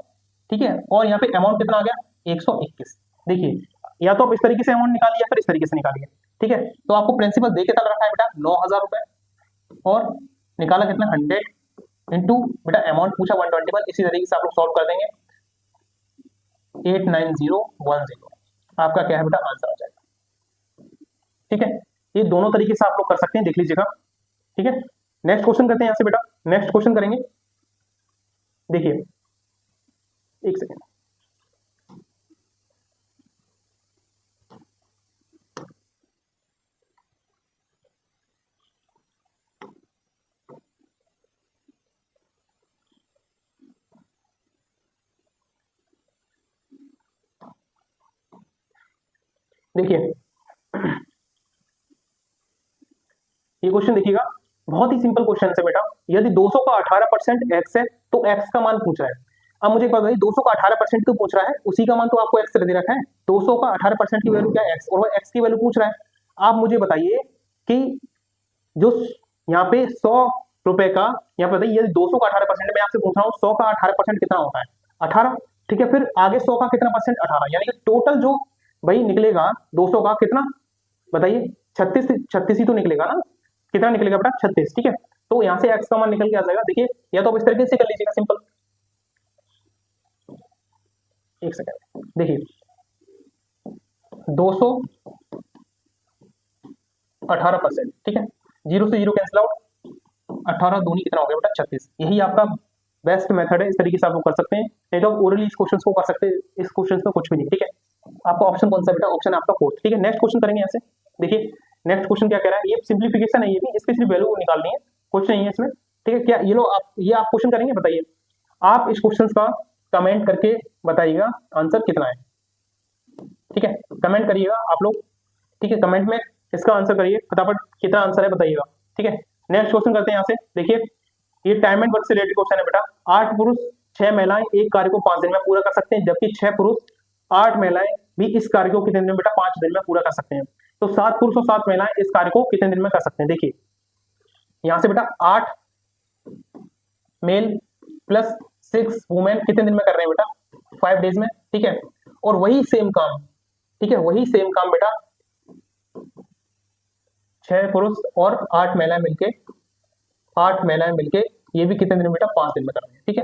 ठीक है, और यहाँ पे अमाउंट कितना आ गया 121। देखिए या तो आप इस तरीके से अमाउंट निकालिए या फिर इस तरीके से निकालिए, ठीक है। तो आपको प्रिंसिपल दे कितना रखा है बेटा 9000 रुपए, और निकाला कितना 100 इंटू बेटा अमाउंट पूछा 121, इसी तरीके से आप लोग सॉल्व कर देंगे 89010, आपका क्या है बेटा आंसर आ जाएगा, ठीक है। ये दोनों तरीके से आप लोग कर सकते हैं, देख लीजिएगा, ठीक है। नेक्स्ट क्वेश्चन करते हैं यहाँ से बेटा, नेक्स्ट क्वेश्चन करेंगे, देखिए एक सेकेंड, देखिए ये क्वेश्चन देखिएगा, बहुत ही सिंपल क्वेश्चन है बेटा। यदि 200 का 18% एक्स है तो एक्स का मान पूछ रहा है। अब मुझे एक बात बताइए, 200 का 18% तो पूछ रहा है, उसी का मान तो आपको एक्स दे रखा है, 200 का 18% की वैल्यू क्या है एक्स, और वो एक्स की वैल्यू पूछ रहा है। आप मुझे बताइए कि जो यहाँ पे 100 रुपए का, यहाँ पे बताइए यदि 200 का 18%, मैं आपसे पूछ रहा हूँ 100 का 18% कितना होता है 18, ठीक है। फिर आगे 100 का कितना परसेंट 18, यानी कि टोटल जो भाई निकलेगा 200 का कितना बताइए 36 ही तो निकलेगा ना, कितना निकलेगा बेटा 36, ठीक है। तो यहाँ से एक्स का मान निकल के आ जाएगा, देखिए या तो आप इस तरीके से कर लीजिएगा सिंपल, एक सेकंड, देखिए 200 18%, ठीक है, 0 से 0 कैंसिल आउट, 18 दूनी कितना हो गया बेटा 36, यही आपका बेस्ट मेथड है, इस तरीके से आप लोग कर सकते हैं, नहीं तो आप ओरली इस क्वेश्चन को कर सकते हैं, इस क्वेश्चन में कुछ भी नहीं, ठीक है। आपका ऑप्शन कौन सा बेटा, ऑप्शन आपका फोर्थ, ठीक है। नेक्स्ट क्वेश्चन करेंगे यहाँ से, देखिए नेक्स्ट क्वेश्चन क्या कह रहा है, ये सिंप्लीफिकेशन है, ये भी इसकी सिर्फ वैल्यू निकालनी है, कुछ नहीं है इसमें, ठीक है। क्या ये लो आप, ये आप क्वेश्चन करेंगे, बताइए आप इस क्वेश्चन का कमेंट करके बताइएगा आंसर कितना है, ठीक है, कमेंट करिएगा आप लोग, ठीक है, कमेंट में इसका आंसर करिए फटाफट, कितना आंसर है बताइएगा, ठीक है। नेक्स्ट क्वेश्चन करते हैं यहाँ से, देखिए ये टाइम एंड वर्क से रिलेटेड क्वेश्चन है बेटा। 8 पुरुष 6 महिलाएं एक कार्य को 5 दिन में पूरा कर सकते हैं, जबकि 6 पुरुष 8 महिलाएं भी इस कार्य को कितने दिन में बेटा 5 दिन में पूरा कर सकते हैं। तो 7 पुरुष और 7 महिलाएं इस कार्य को कितने दिन में कर सकते हैं। देखिए यहाँ से बेटा 8 मेल प्लस 6 वुमेन कितने दिन में कर रहे हैं बेटा 5 डेज में, ठीक है। और वही सेम काम, ठीक है, वही सेम काम बेटा 6 पुरुष और 8 महिलाएं मिलके ये भी कितने दिन में बेटा 5 दिन में कर रहे हैं, ठीक है।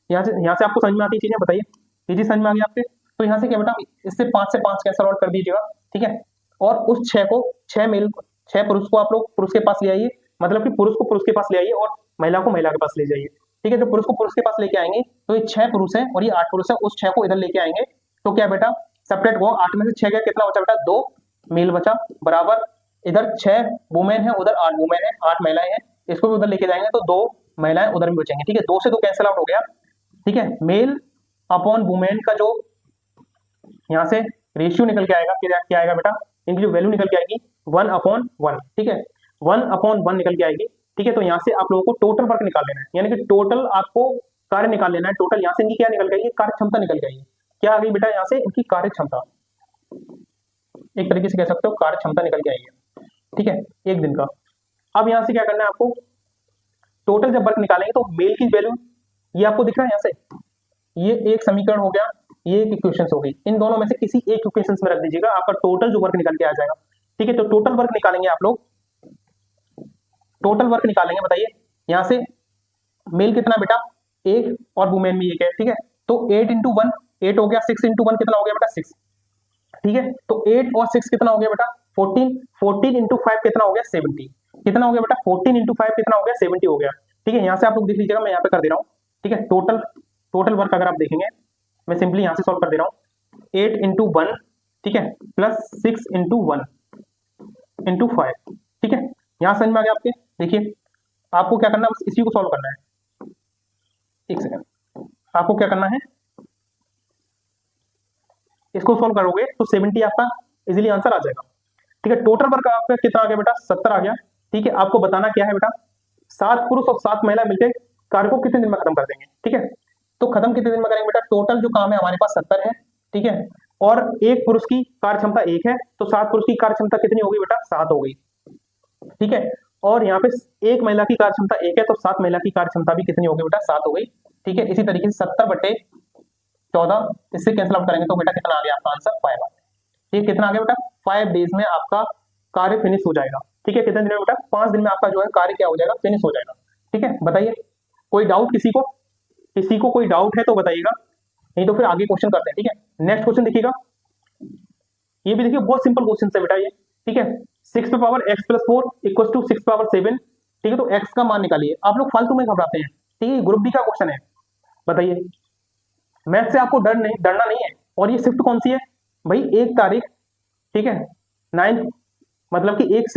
यहाँ से आपको समझ में आती है चीजें, बताइए ये चीज समझ में आ गई आपके। तो यहाँ से क्या बेटा, इससे 5 से 5 कैंसल आउट कर दीजिएगा, ठीक है। और उस 6 पुरुष को आप लोग पुरुष के पास ले आइए, मतलब कि पुरुष को पुरुष के पास ले आइए और महिला को महिला के पास ले जाइए, ठीक है। तो पुरुष को पुरुष के पास लेके आएंगे तो ये 6 पुरुष है और ये 8 पुरुष है, उस 6 को इधर लेके आएंगे तो क्या बेटा सेपरेट वो 8 में से 6 का कितना बचा बेटा 2 मेल बचा, बराबर इधर 6 वुमेन है उधर 8 वुमेन है 8 महिलाएं हैं, इसको भी उधर लेके जाएंगे तो 2 महिलाएं उधर भी बचेंगे, ठीक है। 2 से 2 कैंसिल आउट हो गया, ठीक है। मेल अपॉन वुमेन का जो यहाँ से रेशियो निकल के आएगा, क्या आएगा बेटा, इनकी जो वैल्यू निकल के आएगी 1/1, ठीक है, 1/1 निकल के आएगी, ठीक है। तो यहाँ से आप लोगों को टोटल वर्क निकाल लेना है, यानी कि टोटल आपको कार्य निकाल लेना है, टोटल यहाँ से इनकी क्या निकल के आएगी कार्य क्षमता निकल के आएगी, क्या आ गई बेटा यहाँ से इनकी कार्य क्षमता, एक तरीके से कह सकते हो कार्य क्षमता निकल के आएगी, ठीक है, एक दिन का। अब यहाँ से क्या करना है आपको, टोटल जब वर्क निकालेंगे तो मेल की वैल्यू ये आपको दिख रहा है यहाँ से, ये एक समीकरण हो गया, ये एक इक्वेशन हो गई, इन दोनों में से किसी एक इक्वेशन में रख दीजिएगा, आपका टोटल जो वर्क निकल के आ जाएगा, ठीक है। तो टोटल वर्क निकालेंगे आप लोग, टोटल वर्क निकालेंगे, बताइए यहाँ से मेल कितना बेटा 1 और वुमेन भी 1 है, ठीक है। तो 8 × 1 8 हो गया, 6 × 1 कितना हो गया बेटा 6, ठीक है। तो 8 और 6 कितना हो गया बेटा 14, 14 × 5 कितना हो गया 70, कितना हो गया बेटा 14 × 5 कितना हो गया 70 हो गया, ठीक है। यहाँ से आप लोग देख लीजिएगा, मैं यहाँ पे कर दे रहा हूँ, ठीक है। टोटल वर्क अगर आप देखेंगे, मैं सिंपली यहाँ से सॉल्व कर दे रहा हूँ, 8 × 1, ठीक है, प्लस 6 × 1 × 5, ठीक है। यहाँ समझ में आ गया आपके, देखिए आपको क्या करना है, बस इसी को सॉल्व करना है, एक सेकंड, आपको क्या करना है, इसको सॉल्व करोगे तो 70 आपका इजीली आंसर आ जाएगा, ठीक है। टोटल वर्क आपका कितना आ गया बेटा 70 आ गया, ठीक है। आपको बताना क्या है बेटा 7 पुरुष और 7 महिला मिलकर कार्य को कितने दिन में खत्म कर देंगे, ठीक है। तो खत्म कितने दिन में करेंगे बेटा, टोटल जो काम है हमारे पास 70 है, ठीक है, और एक पुरुष की कार्य क्षमता 1 है, तो 7 पुरुष की कार्य क्षमता कितनी होगी बेटा 7 हो गई, ठीक है। और यहाँ पे एक महिला की कार्य क्षमता 1 है तो 7 महिला की कार्य क्षमता भी कितनी हो गई बेटा, 7 हो गई। ठीक है, इसी तरीके से 70/14 इससे कैंसिल आउट करेंगे तो बेटा कितना आ गया आपका आंसर 5 आ गया। ठीक, कितना आ गया बेटा, 5 डेज में आपका कार्य फिनिश हो जाएगा। ठीक है, कितने दिन में बेटा, 5 दिन में आपका जो है कार्य क्या हो जाएगा, फिनिश हो जाएगा। ठीक है, बताइए कोई डाउट किसी को, किसी को कोई डाउट है तो बताइएगा, नहीं तो फिर आगे क्वेश्चन करते हैं। ठीक है, नेक्स्ट क्वेश्चन देखिएगा, ये भी देखिए बहुत सिंपल क्वेश्चन है बेटा ये। ठीक है, 6 पे power x + 4 equal to 6 power 7। ठीक है, तो x का मान निकालिए। आप लोग फालतू में घबराते हैं। ठीक है, ग्रुप डी का क्वेश्चन है, बताइए। मैथ से आपको डरना नहीं है। और ये शिफ्ट कौन सी है भाई, 1 तारीख। ठीक है, 9 मतलब कि 1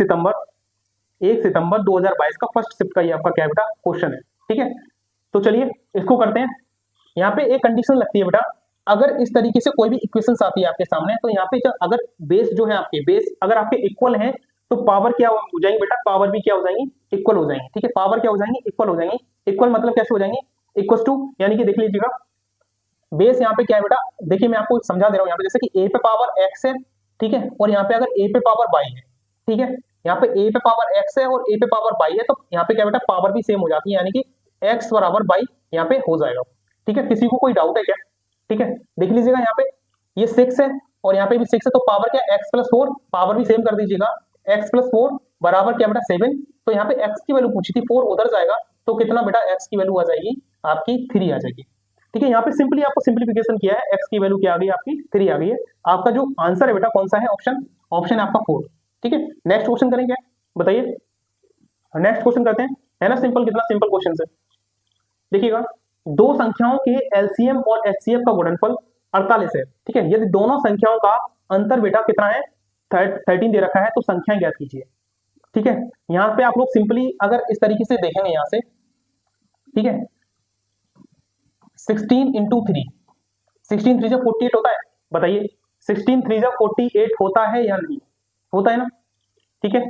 सितंबर 2022 का फर्स्ट शिफ्ट का ये आपका क्या बेटा क्वेश्चन है। ठीक है, तो चलिए इसको करते हैं। यहाँ पे एक कंडीशन लगती है बेटा, अगर इस तरीके से कोई भी इक्वेशंस आती है आपके सामने, तो यहाँ पे अगर बेस जो है आपके बेस अगर आपके इक्वल हैं तो पावर क्या हो जाएंगी बेटा, पावर भी क्या हो जाएंगी, इक्वल हो जाएंगी। ठीक है, पावर क्या हो जाएंगी, इक्वल हो जाएंगी। इक्वल मतलब कैसे हो जाएंगी, इक्वल टू, यानी कि देख लीजिएगा बेस यहाँ पे क्या है बेटा, देखिए मैं आपको समझा दे रहा हूँ यहाँ पे, जैसे कि a पे पावर x है। ठीक है, और यहाँ पे अगर a पे पावर y है। ठीक है, यहाँ पे a पे पावर x है और a पे पावर y है, तो यहाँ पे क्या बेटा पावर भी सेम हो जाती है, यानी कि x बराबर y यहाँ पे हो जाएगा। ठीक है, किसी को कोई डाउट है क्या? ठीक है, देख लीजिएगा यहाँ पे ये 6 है और यहाँ पे भी 6 है, तो पावर क्या, x + 4, पावर भी सेम कर दीजिएगा, x + 4 बराबर क्या बेटा 7। तो यहाँ पे x की वैल्यू पूछी थी, 4 उधर जाएगा तो कितना बेटा x की वैल्यू आ जाएगी आपकी 3 आ जाएगी। ठीक है, यहाँ पे सिंपली आपको सिंप्लीफिकेशन किया है, x की वैल्यू क्या आ गई आपकी 3 आ गई है। आपका जो आंसर है बेटा कौन सा है, ऑप्शन है आपका 4। ठीक है, नेक्स्ट क्वेश्चन करेंगे, बताइए। नेक्स्ट क्वेश्चन करते हैं, है ना सिंपल, कितना सिंपल क्वेश्चन है। देखिएगा, दो संख्याओं के एलसीएम और एचसीएफ का गुणनफल 48 है। ठीक है, यदि दोनों संख्याओं का अंतर बेटा कितना है, 13 दे रखा है, तो संख्या ज्ञात कीजिए। ठीक है, यहाँ पे आप लोग सिंपली अगर इस तरीके से देखेंगे यहाँ से, ठीक है, 16 × 3, 16 3 48 होता है, बताइए 16 3 48 होता है या नहीं, होता है ना। ठीक है,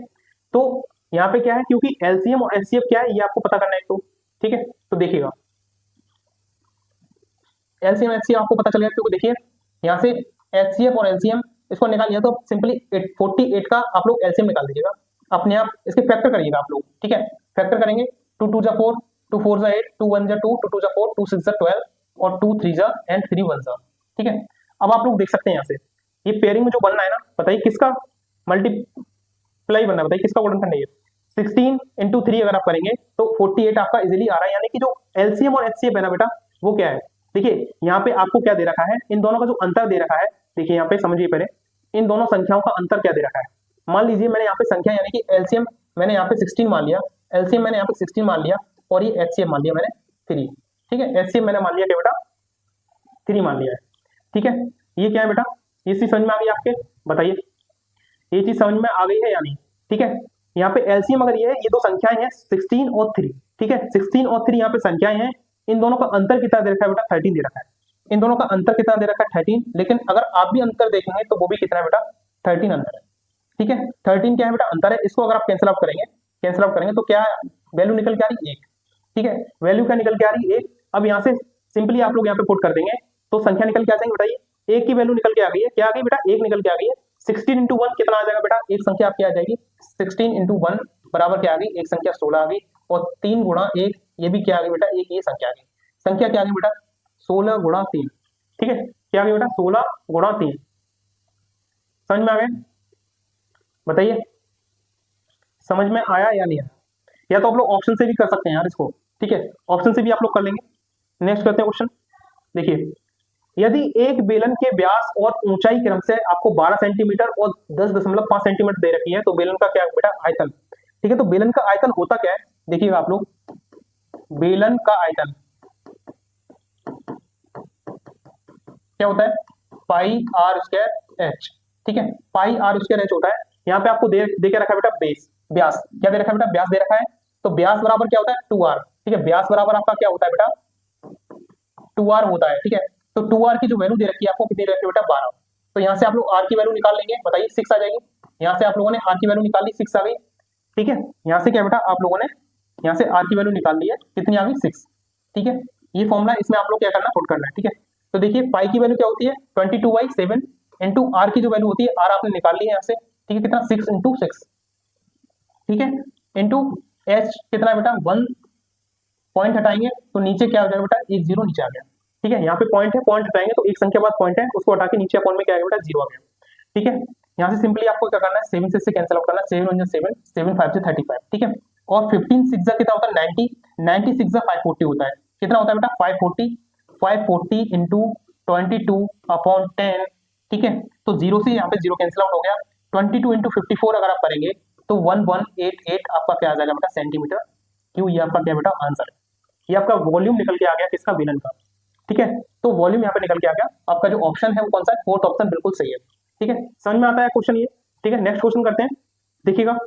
तो यहाँ पे क्या है, क्योंकि एलसीएम और एचसीएफ क्या है ये आपको पता करना है तो। ठीक है, तो देखिएगा एलसीएम एचसीएफ आपको पता चल गया, क्योंकि देखिए यहाँ से एचसीएफ और एलसीएम इसको निकाल लिया, तो सिंपली 48 का आप लोग एलसीएम निकाल दीजिएगा अपने आप, इसके फैक्टर करिएगा आप लोग। ठीक है, फैक्टर करेंगे, 2 2 4, 2 4 8, 2 1 2, 2 2 4, 2 6 12 और 2 3 एंड 3 1। ठीक है, अब आप लोग देख सकते हैं यहाँ से ये पेयरिंग में जो बनना है ना, बताइए किसका मल्टीप्लाई बनना है, बताइए किसका गुणनफल है ये। 16 × 3 अगर आप करेंगे तो 48 आपका इजीली आ रहा है, यानी कि जो एलसीएम और एचसीएफ है ना बेटा वो क्या है। देखिए यहाँ पे आपको क्या दे रखा है, इन दोनों का जो अंतर दे रखा है, देखिए यहाँ पे समझिए पहले इन दोनों संख्याओं का अंतर क्या दे रखा है। मान लीजिए मैंने यहाँ पे संख्या यानी कि एलसीएम मैंने यहाँ पे 16 मान लिया, एलसीएम मैंने यहाँ पे 16 मान लिया और ये एचसीएफ मान लिया मैंने 3। ठीक है, एचसीएफ मैंने मान लिया क्या बेटा 3 मान लिया है। ठीक है, ये क्या है बेटा, ये चीज समझ में आ गई आपके, बताइए ये चीज समझ में आ गई है या नहीं। ठीक है, यहाँ पे एलसीएम अगर ये है, ये दो संख्याएं हैं 16 और 3। ठीक है, 16 और 3 यहाँ पे संख्याएं हैं, इन दोनों का अंतर कितना दे रखा है बेटा 13 दे रखा है। इन दोनों का अंतर कितना दे रखा है 13, लेकिन अगर आप भी अंतर देखेंगे तो वो भी कितना है बेटा 13 अंतर है। ठीक है, 13 क्या है बेटा अंतर है, इसको अगर आप कैंसिल आउट करेंगे तो क्या वैल्यू निकल के आ रही है 1। ठीक है, वैल्यू क्या निकल के आ रही है 1। अब यहाँ से सिंपली आप लोग यहाँ पे पुट कर देंगे तो संख्या निकल के आ जाएंगे, बताइए 1 की वैल्यू निकल के आ गई है, क्या आ गई बेटा 1 निकल के आ गई है। 16 × 1 कितना आ जाएगा बेटा, एक संख्या आपकी आ जाएगी 16 × 1 बराबर क्या आ गई, एक संख्या 16 आ गई, और 3 × 1 ये भी क्या आ गई बेटा, एक ये संख्या आ गई। संख्या क्या आ गई बेटा 16 × 3। ठीक है, क्या आ गई बेटा 16 × 3। समझ में आ गया, बताइए समझ में आया या नहीं आया। या तो आप लोग ऑप्शन से भी कर सकते हैं यार इसको। ठीक है, ऑप्शन से भी आप लोग कर लेंगे। नेक्स्ट करते हैं क्वेश्चन, देखिए यदि एक बेलन के व्यास और ऊंचाई क्रम से आपको 12 सेंटीमीटर और 10.5 सेंटीमीटर दे रखी है, तो बेलन का क्या बेटा आयतन। ठीक है, तो बेलन का आयतन होता क्या है, देखिएगा आप लोग, बेलन का आयतन क्या होता है πr²h। ठीक है, πr²h होता है। यहाँ पे आपको दे के रखा है बेटा बेस, व्यास क्या दे रखा है बेटा, व्यास दे रखा है, तो व्यास बराबर क्या होता है 2r। ठीक है, व्यास बराबर आपका क्या होता है बेटा 2r होता है। ठीक है, तो 2r की जो वैल्यू दे रखी है आपको कितनी दे रखी है बेटा 12। तो यहाँ से आप लोग r की वैल्यू निकाल लेंगे, बताइए 6 आ जाएगी। यहाँ से आप लोगों ने r की वैल्यू निकाल ली, 6 आ गई। ठीक है, यहाँ से क्या बेटा आप लोगों ने यहाँ से r की वैल्यू निकाल ली है, कितनी आ गई 6। ठीक है, ये फॉर्मूला इसमें आप लोग क्या करना पुट करना है। ठीक है, तो देखिए पाई की वैल्यू क्या होती है 22/7 इंटू r की जो वैल्यू होती है r आपने निकाल ली है यहाँ से। ठीक है, कितना 6 × 6 ठीक है, इंटू एच कितना है बेटा 1, पॉइंट हटाएंगे तो नीचे क्या हो जाएगा बेटा 1 0 नीचे आ गया। ठीक है, यहाँ पे पॉइंट है, पॉइंट हटाएंगे तो एक संख्या बाद पॉइंट है, उसको हटा के नीचे अपॉइंट में क्या आएगा बेटा 0 आ गया। ठीक है, यहाँ से सिंपली आपको क्या करना है 7 से कैंसिल आउट करना है, 7 1 7, 7 5 से 35। ठीक है, और 15 6 कितना होता है 90, 90 6 540 होता है, कितना होता है बेटा 540, 540 इंटू 22 अपॉन 10। ठीक है, तो 0 से यहाँ पे 0 कैंसिल आउट हो गया, 22 इंटू 54 अगर आप करेंगे तो 1188 आपका क्या आ जाएगा बेटा सेंटीमीटर क्यों, ये आपका क्या बेटा आंसर है। ये आपका वॉल्यूम निकल के आ गया किसका, विलन का। ठीक है, तो वॉल्यूम यहाँ पे निकल के आ गया, आपका जो ऑप्शन है वो कौन सा है, फोर्थ ऑप्शन बिल्कुल सही है। ठीक है, समझ में आता है क्वेश्चन ये। ठीक है, नेक्स्ट क्वेश्चन करते हैं, देखिएगा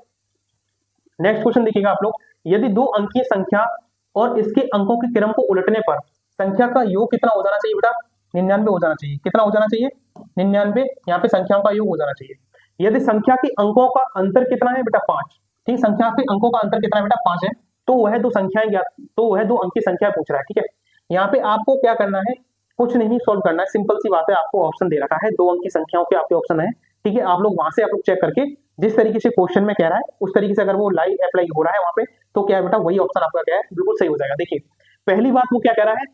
नेक्स्ट क्वेश्चन देखिएगा आप लोग, यदि 2 अंकीय संख्या और इसके अंकों के क्रम को उलटने पर संख्या का योग कितना हो जाना चाहिए बेटा 99 हो जाना चाहिए। कितना हो जाना चाहिए 99, यहाँ पे संख्याओं का योग हो जाना चाहिए। यदि संख्या के अंकों का अंतर कितना है बेटा 5, ठीक, संख्या के अंकों का अंतर कितना है बेटा 5 है, तो वह 2 संख्याएं ज्ञात, तो वह 2 अंकीय संख्या पूछ रहा है। ठीक है, यहाँ पे आपको क्या करना है, कुछ नहीं सॉल्व करना है, सिंपल सी बात है, आपको ऑप्शन दे रखा है 2 अंकीय संख्याओं के आपके ऑप्शन है। ठीक है, आप लोग वहां से आप लोग चेक करके जिस तरीके से क्वेश्चन में कह रहा है उस तरीके से अगर वो लाइव अप्लाई हो रहा है वहां पे, तो क्या है बेटा वही ऑप्शन आपका क्या है बिल्कुल सही हो जाएगा। देखिए पहली बात वो क्या कह रहा है,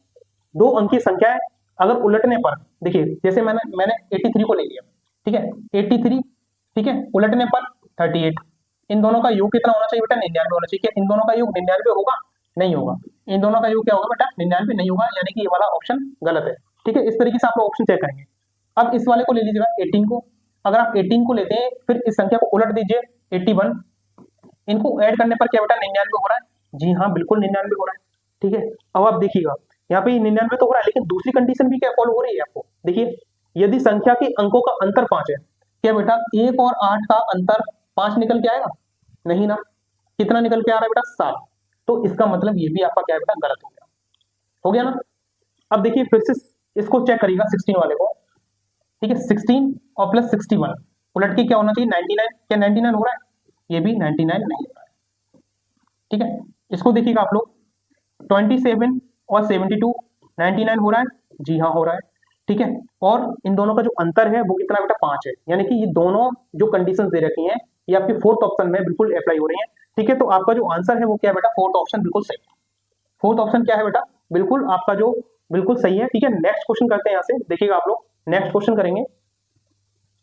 2 अंकीय संख्या है, अगर उलटने पर, देखिए जैसे मैंने 83 को ले लिया। ठीक है, 83, ठीक है, उलटने पर 38, इन दोनों का योग कितना होना चाहिए बेटा 99 होना चाहिए। इन दोनों का योग 99 होगा, नहीं होगा। इन दोनों का योग क्या होगा बेटा 99 नहीं होगा, यानी कि ये वाला ऑप्शन गलत है। ठीक है, इस तरीके से आप लोग ऑप्शन चेक करेंगे। अब इस वाले को ले लीजिएगा 18 को, अगर आप 18 को लेते हैं फिर इस संख्या को उलट दीजिए 81, इनको ऐड करने पर क्या बेटा 99 हो रहा है, जी हाँ बिल्कुल 99 हो रहा है। ठीक है, अब आप देखिएगा यहाँ पे 99 तो हो रहा है, लेकिन दूसरी कंडीशन भी क्या फॉलो हो रही है आपको, देखिए यदि संख्या के अंकों का अंतर 5 है, क्या बेटा 1 और 8 का अंतर 5 निकल के आएगा, नहीं ना, कितना निकल के आ रहा है बेटा 7, तो इसका मतलब ये भी आपका क्या है बेटा गलत हो गया ना। अब देखिए फिर से इसको चेक करिएगा 16 वाले को। ठीक है, 16 और प्लस 61 उलट के क्या होना चाहिए 99, क्या 99 हो रहा है, ये भी 99 नहीं हो रहा है। ठीक है, इसको देखिएगा आप लोग 27 और 72 99 हो रहा है, जी हाँ हो रहा है। ठीक है, और इन दोनों का जो अंतर है वो कितना बेटा 5 है, यानी कि ये दोनों जो कंडीशंस दे रखी हैं ये आपके फोर्थ ऑप्शन में बिल्कुल अप्लाई हो रही हैं। ठीक है, तो आपका जो आंसर है वो क्या है बेटा फोर्थ ऑप्शन बिल्कुल सही है। फोर्थ ऑप्शन क्या है बेटा बिल्कुल आपका जो बिल्कुल सही है। ठीक है, नेक्स्ट क्वेश्चन करते हैं, यहाँ से देखिएगा आप लोग नेक्स्ट क्वेश्चन करेंगे।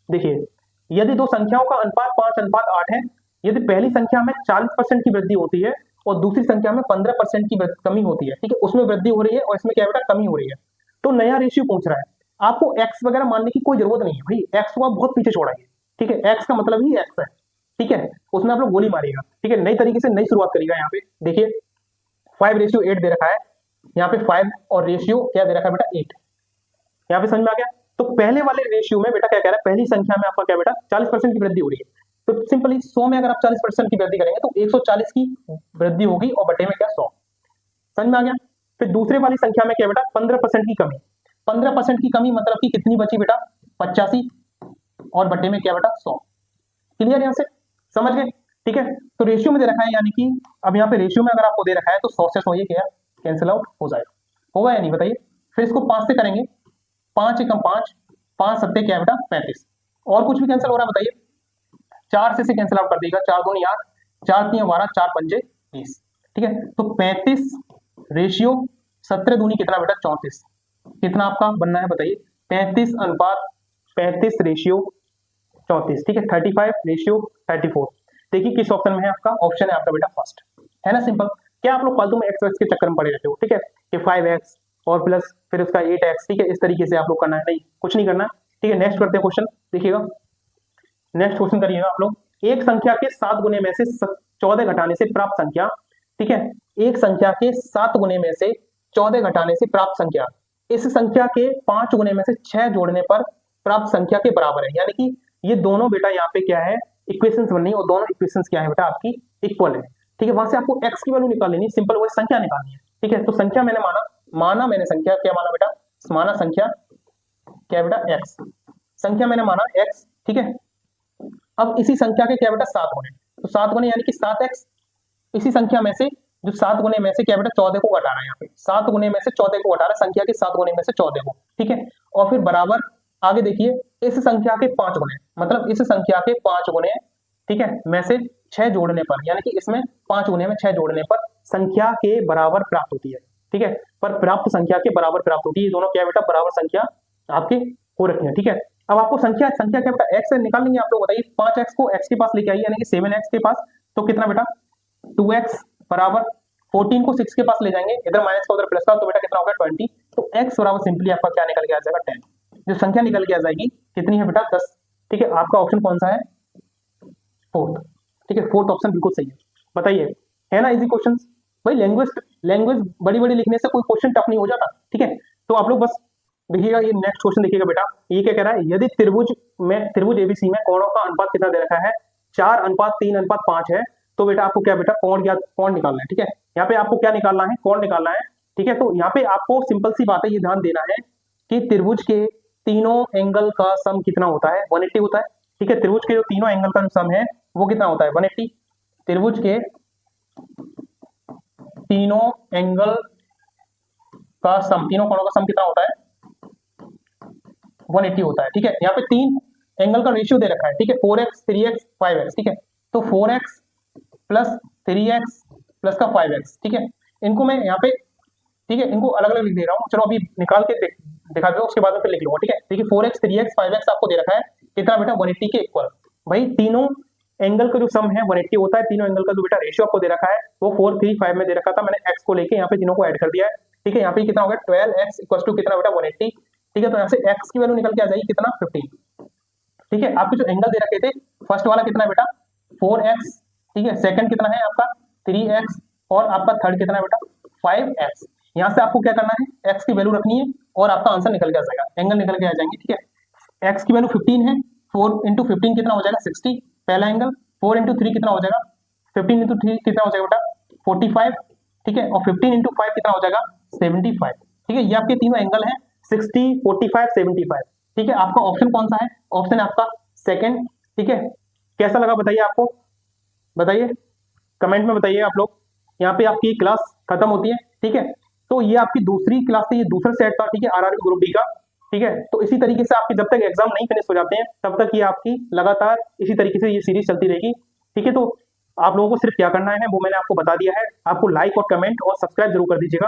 देखिए यदि 2 संख्याओं का अनुपात 5:8 है, यदि पहली संख्या में 40% की वृद्धि होती है और दूसरी संख्या में 15% की कमी होती है, ठीक है, उसमें वृद्धि हो रही है और इसमें क्या बेटा कमी हो रही है, तो नया रेशियो पूछ रहा है। आपको एक्स वगैरह मानने की कोई जरूरत नहीं है भाई, एक्स को आप बहुत पीछे छोड़ाइए। ठीक है, एक्स का मतलब ही एक्स है। ठीक है, उसमें आप लोग गोली मारिएगा। ठीक है, नई तरीके से नई शुरुआत करिएगा। यहाँ पे देखिए 5:8 दे रखा है, यहाँ पे 5 और रेशियो क्या दे रखा है बेटा 8, यहाँ पे समझ में आ गया। तो पहले वाले रेशियो में बेटा क्या कह रहा है, पहली संख्या में आपका क्या बेटा 40% की वृद्धि हो रही है, तो सिंपली 100 में अगर आप 40% की वृद्धि करेंगे तो 140 की वृद्धि होगी और बटे में क्या 100, समझ में आ गया। फिर दूसरे वाली संख्या में क्या बेटा 15% की कमी, 15% की कमी मतलब कि कितनी बची बेटा 85 और बटे में क्या बेटा 100। क्लियर, यहाँ से समझ गए। ठीक है, तो रेशियो में दे रखा है, यानी कि अब यहाँ पे रेशियो में अगर आपको दे रखा है तो 100 से 100 ये क्या कैंसिल आउट हो जाएगा, होगा या नहीं बताइए। फिर इसको 5 से करेंगे, 5 एकम 5, 5 सत्ते क्या बेटा 35, और कुछ भी कैंसिल हो रहा है बताइए, 4 से कैंसिल आउट कर देगा, 4 दूनी 8, 4 3 12, 4 पंजे 20। ठीक है, तो 35 रेशियो 17 दूनी कितना बेटा 34, कितना आपका बनना है बताइए 35:35 रेशियो 34। ठीक है, 35 रेशियो 34। देखिए किस ऑप्शन में है आपका, ऑप्शन है आपका बेटा फर्स्ट, है ना सिंपल। क्या आप लोग फालतू में एक्स के चक्कर में पड़े रहते हो। ठीक है, कि 5x और प्लस फिर उसका 8x, ठीक है, इस तरीके से आप लोग करना है, नहीं कुछ नहीं करना। ठीक है, नेक्स्ट करते हैं क्वेश्चन, देखिएगा नेक्स्ट क्वेश्चन करिएगा आप लोग। एक संख्या के 7 गुने में से 14 घटाने से प्राप्त संख्या, ठीक है, एक संख्या के 7 गुने में से 14 घटाने से प्राप्त संख्या इस संख्या के 5 गुने में से 6 जोड़ने पर प्राप्त संख्या के बराबर है, यानी कि ये दोनों बेटा यहाँ पे क्या है इक्वेशंस बन रही है और दोनों इक्वेशंस क्या है बेटा आपकी इक्वल है। ठीक है, वहां से आपको x की वैल्यू निकाल लेनी, सिंपल वही संख्या निकालनी है। ठीक है, तो संख्या मैंने माना मैंने संख्या क्या माना बेटा, माना संख्या क्या बेटा x, संख्या मैंने माना x। ठीक है, अब इसी संख्या के क्या बेटा 7 गुने, तो 7 गुने यानी कि 7x, इसी संख्या में से जो 7 गुने में से क्या बेटा 14 को घटा रहा है, यहाँ पे 7 गुने में से 14 को घटा रहा है, संख्या के 7 गुने में से 14 को। ठीक है, और फिर बराबर आगे देखिए इस संख्या के 5 गुने, मतलब इस संख्या के 5 गुने, ठीक है, में से 6 जोड़ने पर, यानी कि इसमें 5 गुने में 6 जोड़ने पर संख्या के बराबर प्राप्त होती है, ठीक है, पर प्राप्त संख्या के बराबर प्राप्त होती है। ये दोनों क्या बेटा बराबर संख्या आपके हो रखी है, ठीक है। अब आपको संख्या क्या बेटा x से निकालेंगे आप लोग, बताइए 5x को x के पास लेके आइए, यानी कि 7x के पास, तो कितना बेटा 2x बराबर 14 को 6 के पास ले जाएंगे, इधर माइनस का उधर प्लस का, तो बेटा कितना होगा 20, तो x बराबर सिंपली आपका क्या निकल के आ जाएगा 10। जो संख्या निकल के आ जाएगी कितनी है बेटा 10, ठीक है। आपका ऑप्शन कौन सा है, फोर्थ, ठीक है, फोर्थ ऑप्शन बिल्कुल सही है। बताइए, है ना इजी क्वेश्चन भाई, लैंग्वेज बड़ी बड़ी लिखने से कोई क्वेश्चन टफ नहीं हो जाता, ठीक है। तो आप लोग बस देखिएगा, ये नेक्स्ट क्वेश्चन देखिएगा बेटा, ये क्या कह रहा है, यदि त्रिभुज एबीसी में कोणों का अनुपात कितना दे रखा है, 4:3:5 है, तो बेटा आपको क्या बेटा कोण निकालना है, ठीक है। यहाँ पे आपको क्या निकालना है, कोण निकालना है, ठीक है। तो यहाँ पे आपको सिंपल सी बात है, ये ध्यान देना है कि त्रिभुज के तीनों एंगल का सम कितना होता है, 180 होता है, ठीक है। त्रिभुज के जो तीनों एंगल का जो सम है वो कितना होता है 180, त्रिभुज के तीनों एंगल का सम, तीनों कोणों का सम कितना होता है 180 होता है, ठीक है। यहाँ पे 3 एंगल का रेशियो दे रखा है, ठीक है, 4x 3x 5x, ठीक है। तो 4x प्लस 3x प्लस का 5x, ठीक है। इनको मैं यहाँ पे, ठीक है, इनको अलग अलग लिख दे रहा हूँ, चलो अभी निकाल के दिखा दो, उसके बाद में फिर लिख लूंगा, ठीक है। देखिए 4x 3x 5x आपको दे रखा है कितना बेटा 180 के इक्वल, भाई तीनों एंगल का जो सम है 180 होता है, तीनों एंगल का जो बेटा रेशियो आपको दे रखा है वो 4 3 5 में दे रखा था, मैंने x को लेके यहाँ पे तीनों को ऐड कर दिया है, ठीक है। यहाँ पे कितना हो गया 12x इक्वल टू कितना बेटा 180, ठीक है। तो यहाँ से x की वैल्यू निकल के आ जाएगी कितना 15, ठीक है। आपके जो एंगल दे रखे थे, फर्स्ट वाला कितना है बेटा 4x, ठीक है, सेकंड कितना है आपका 3x और आपका थर्ड कितना है बेटा 5x। यहाँ से आपको क्या करना है, x की वैल्यू रखनी है और आपका आंसर निकल के आ जाएगा, एंगल निकल के आ जाएंगे, ठीक है। x की वैल्यू 15 है, 4 × 15 कितना हो जाएगा 60 पहला एंगल, 4 × 3 कितना हो जाएगा 15 × 3 कितना हो जाएगा बेटा 45, ठीक है, और 15 × 5 कितना हो जाएगा 75, ठीक है। ये आपके तीनों एंगल हैं 60 45 75, ठीक है। आपका ऑप्शन कौन सा है, ऑप्शन आपका सेकंड, ठीक है। कैसा लगा बताइए, आपको बताइए, कमेंट में बताइए आप लोग। यहाँ पे आपकी क्लास खत्म होती है, ठीक है। तो ये आपकी दूसरी क्लास थी, ये दूसरा सेट था, ठीक है, आरआरबी ग्रुप डी का, ठीक है। तो इसी तरीके से आपके जब तक एग्जाम नहीं फिनिश हो जाते हैं तब तक ये आपकी लगातार इसी तरीके से ये सीरीज चलती रहेगी, ठीक है। तो आप लोगों को सिर्फ क्या करना है वो मैंने आपको बता दिया है, आपको लाइक और कमेंट और सब्सक्राइब जरूर कर दीजिएगा।